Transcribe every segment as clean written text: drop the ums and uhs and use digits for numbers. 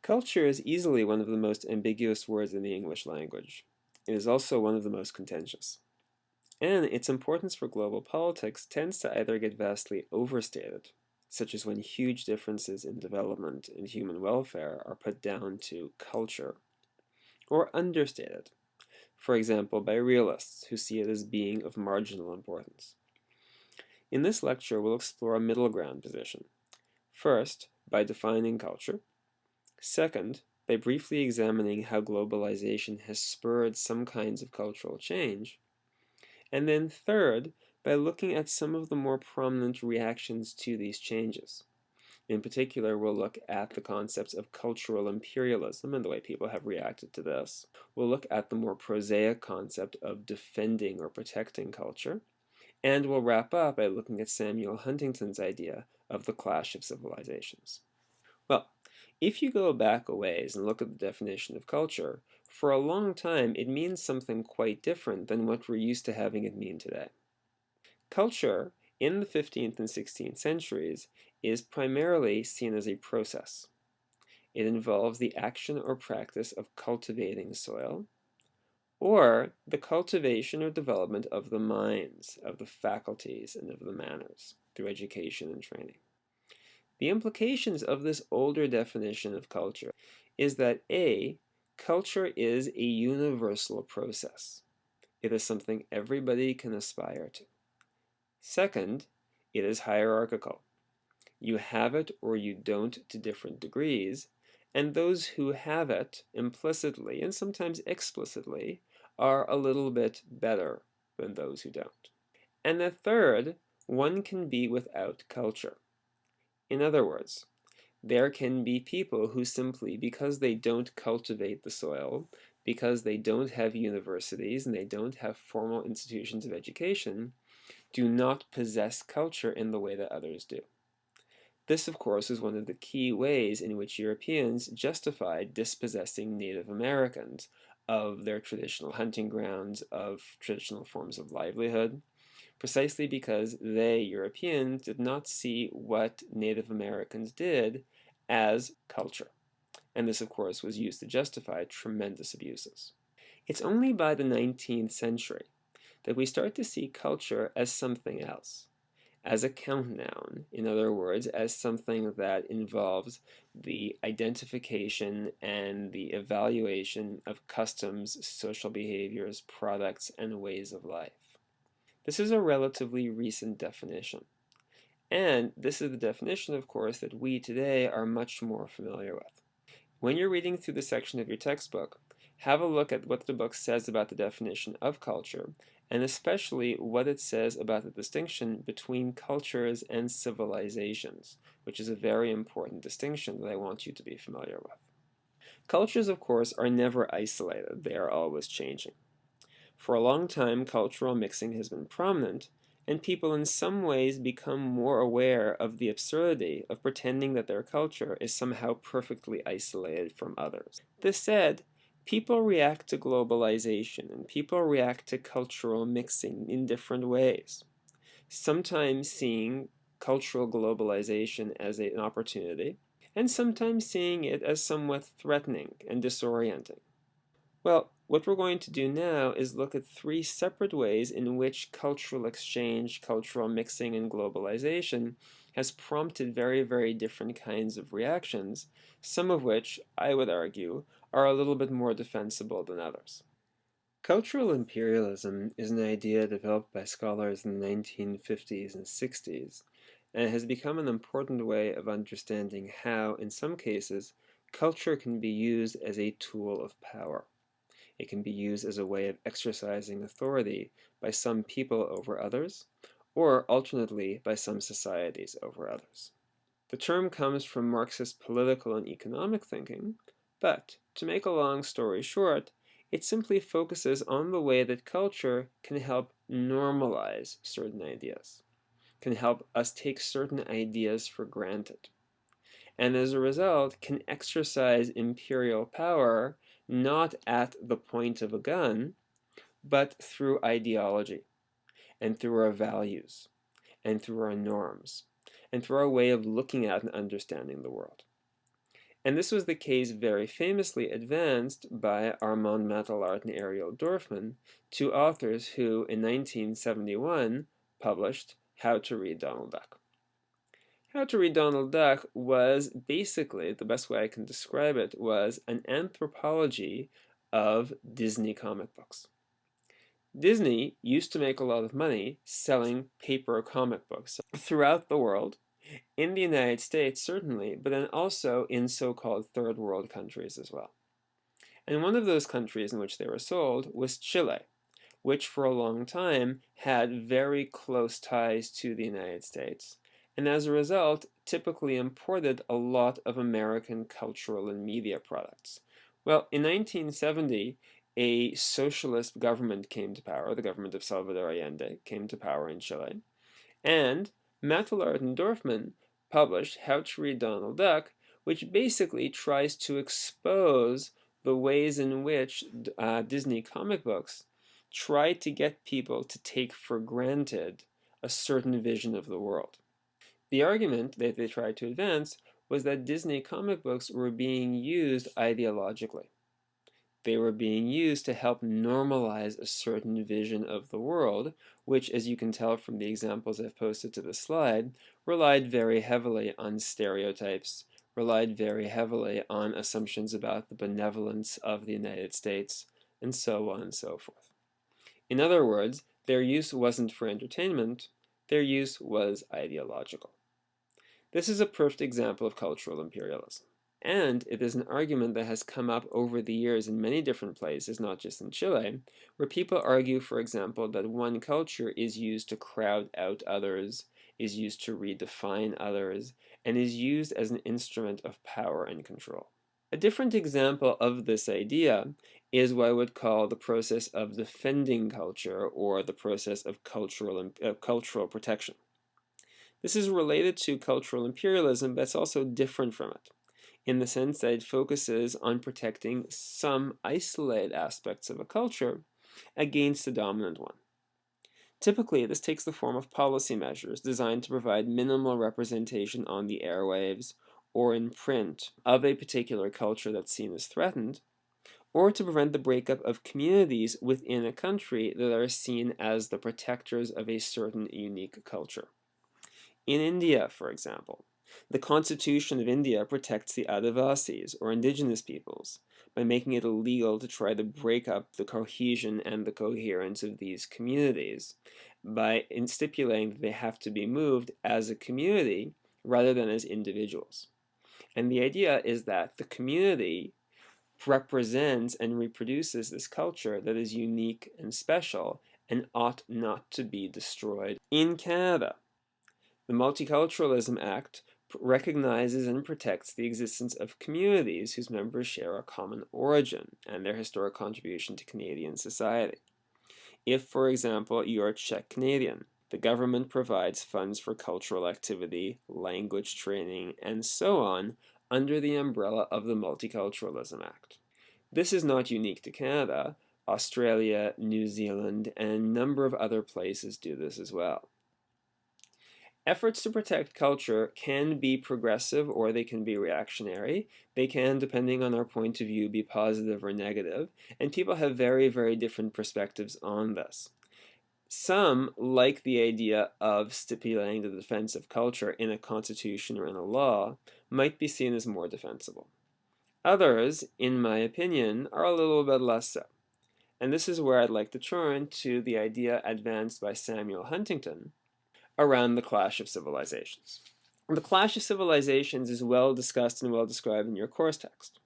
Culture is easily one of the most ambiguous words in the English language. It is also one of the most contentious. And its importance for global politics tends to either get vastly overstated, such as when huge differences in development and human welfare are put down to culture, or understated, for example, by realists who see it as being of marginal importance. In this lecture, we'll explore a middle ground position. First, by defining culture. Second, by briefly examining how globalization has spurred some kinds of cultural change. And then third, by looking at some of the more prominent reactions to these changes. In particular, we'll look at the concepts of cultural imperialism and the way people have reacted to this. We'll look at the more prosaic concept of defending or protecting culture. And we'll wrap up by looking at Samuel Huntington's idea of the clash of civilizations. Well, if you go back a ways and look at the definition of culture, for a long time it means something quite different than what we're used to having it mean today. Culture, in the 15th and 16th centuries, is primarily seen as a process. It involves the action or practice of cultivating soil, or the cultivation or development of the minds, of the faculties, and of the manners through education and training. The implications of this older definition of culture is that A, culture is a universal process. It is something everybody can aspire to. Second, it is hierarchical. You have it or you don't to different degrees, and those who have it implicitly and sometimes explicitly are a little bit better than those who don't. And the third, one can be without culture. In other words, there can be people who simply, because they don't cultivate the soil, because they don't have universities and they don't have formal institutions of education, do not possess culture in the way that others do. This, of course, is one of the key ways in which Europeans justified dispossessing Native Americans of their traditional hunting grounds, of traditional forms of livelihood, precisely because they, Europeans, did not see what Native Americans did as culture. And this, of course, was used to justify tremendous abuses. It's only by the 19th century that we start to see culture as something else, as a count noun, in other words, as something that involves the identification and the evaluation of customs, social behaviors, products, and ways of life. This is a relatively recent definition. And this is the definition, of course, that we today are much more familiar with. When you're reading through the section of your textbook, have a look at what the book says about the definition of culture, and especially what it says about the distinction between cultures and civilizations, which is a very important distinction that I want you to be familiar with. Cultures, of course, are never isolated. They are always changing. For a long time, cultural mixing has been prominent, and people in some ways become more aware of the absurdity of pretending that their culture is somehow perfectly isolated from others. This said, people react to globalization and people react to cultural mixing in different ways. Sometimes seeing cultural globalization as an opportunity, and sometimes seeing it as somewhat threatening and disorienting. Well, what we're going to do now is look at three separate ways in which cultural exchange, cultural mixing, and globalization has prompted very, very different kinds of reactions, some of which, I would argue, are a little bit more defensible than others. Cultural imperialism is an idea developed by scholars in the 1950s and 60s, and it has become an important way of understanding how, in some cases, culture can be used as a tool of power. It can be used as a way of exercising authority by some people over others, or alternately by some societies over others. The term comes from Marxist political and economic thinking, but to make a long story short, it simply focuses on the way that culture can help normalize certain ideas, can help us take certain ideas for granted, and as a result can exercise imperial power not at the point of a gun, but through ideology, and through our values, and through our norms, and through our way of looking at and understanding the world. And this was the case very famously advanced by Armand Mattelart and Ariel Dorfman, two authors who, in 1971, published How to Read Donald Duck. How to Read Donald Duck was basically, the best way I can describe it, was an anthropology of Disney comic books. Disney used to make a lot of money selling paper comic books throughout the world, in the United States certainly, but then also in so-called third world countries as well. And one of those countries in which they were sold was Chile, which for a long time had very close ties to the United States, and as a result, typically imported a lot of American cultural and media products. Well, in 1970, a socialist government came to power, the government of Salvador Allende came to power in Chile, and Mattelart and Dorfman published How to Read Donald Duck, which basically tries to expose the ways in which Disney comic books try to get people to take for granted a certain vision of the world. The argument that they tried to advance was that Disney comic books were being used ideologically. They were being used to help normalize a certain vision of the world, which, as you can tell from the examples I've posted to the slide, relied very heavily on stereotypes, relied very heavily on assumptions about the benevolence of the United States, and so on and so forth. In other words, their use wasn't for entertainment, their use was ideological. This is a perfect example of cultural imperialism. And it is an argument that has come up over the years in many different places, not just in Chile, where people argue, for example, that one culture is used to crowd out others, is used to redefine others, and is used as an instrument of power and control. A different example of this idea is what I would call the process of defending culture, or the process of cultural protection. This is related to cultural imperialism, but it's also different from it, in the sense that it focuses on protecting some isolated aspects of a culture against the dominant one. Typically, this takes the form of policy measures designed to provide minimal representation on the airwaves or in print of a particular culture that's seen as threatened, or to prevent the breakup of communities within a country that are seen as the protectors of a certain unique culture. In India, for example, the Constitution of India protects the Adivasis, or indigenous peoples, by making it illegal to try to break up the cohesion and the coherence of these communities, by stipulating that they have to be moved as a community rather than as individuals. And the idea is that the community represents and reproduces this culture that is unique and special and ought not to be destroyed. In Canada, the Multiculturalism Act recognizes and protects the existence of communities whose members share a common origin and their historic contribution to Canadian society. If, for example, you are Czech Canadian, the government provides funds for cultural activity, language training, and so on under the umbrella of the Multiculturalism Act. This is not unique to Canada. Australia, New Zealand, and a number of other places do this as well. Efforts to protect culture can be progressive or they can be reactionary. They can, depending on our point of view, be positive or negative, and people have very, very different perspectives on this. Some like the idea of stipulating the defense of culture in a constitution or in a law might be seen as more defensible. Others, in my opinion, are a little bit less so. And this is where I'd like to turn to the idea advanced by Samuel Huntington around the clash of civilizations. The clash of civilizations is well discussed and well described in your course text.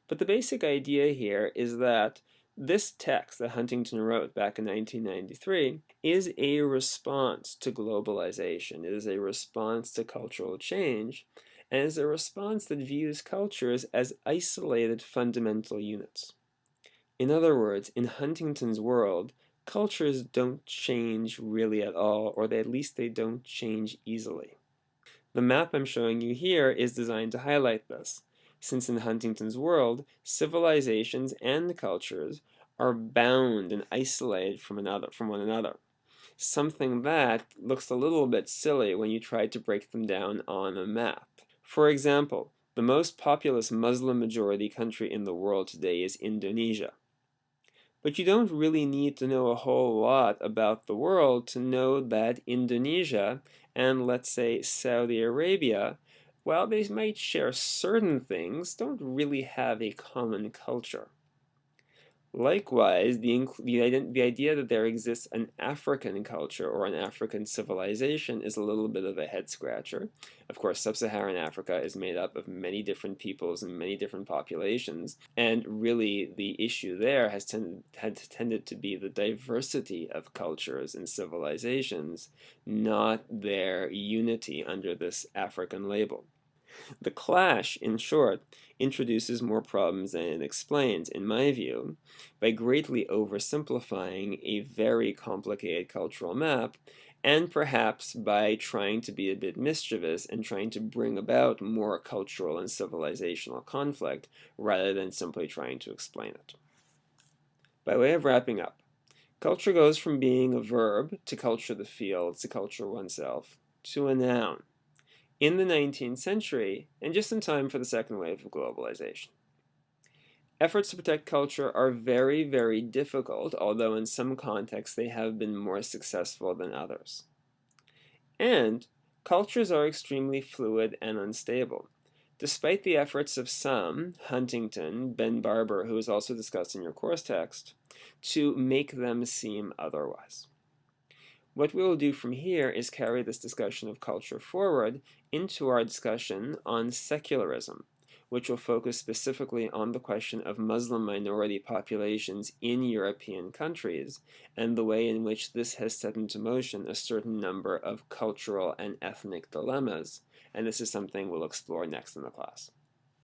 But the basic idea here is that this text that Huntington wrote back in 1993 is a response to globalization. It is a response to cultural change, and is a response that views cultures as isolated fundamental units. In other words, in Huntington's world, cultures don't change really at all, or at least they don't change easily. The map I'm showing you here is designed to highlight this, since in Huntington's world, civilizations and cultures are bound and isolated from one another. Something that looks a little bit silly when you try to break them down on a map. For example, The most populous Muslim majority country in the world today is Indonesia. But you don't really need to know a whole lot about the world to know that Indonesia and, let's say, Saudi Arabia, while they might share certain things, don't really have a common culture. Likewise, the idea that there exists an African culture or an African civilization is a little bit of a head scratcher. Of course, sub-Saharan Africa is made up of many different peoples and many different populations, and really the issue there had tended to be the diversity of cultures and civilizations, not their unity under this African label. The clash, in short, introduces more problems than it explains, in my view, by greatly oversimplifying a very complicated cultural map, and perhaps by trying to be a bit mischievous and trying to bring about more cultural and civilizational conflict rather than simply trying to explain it. By way of wrapping up, culture goes from being a verb, to culture the field, to culture oneself, to a noun in the 19th century, and just in time for the second wave of globalization. Efforts to protect culture are very, very difficult, although in some contexts they have been more successful than others. And cultures are extremely fluid and unstable. Despite the efforts of some, Huntington, Ben Barber, who is also discussed in your course text, to make them seem otherwise. What we will do from here is carry this discussion of culture forward into our discussion on secularism, which will focus specifically on the question of Muslim minority populations in European countries and the way in which this has set into motion a certain number of cultural and ethnic dilemmas. And this is something we'll explore next in the class.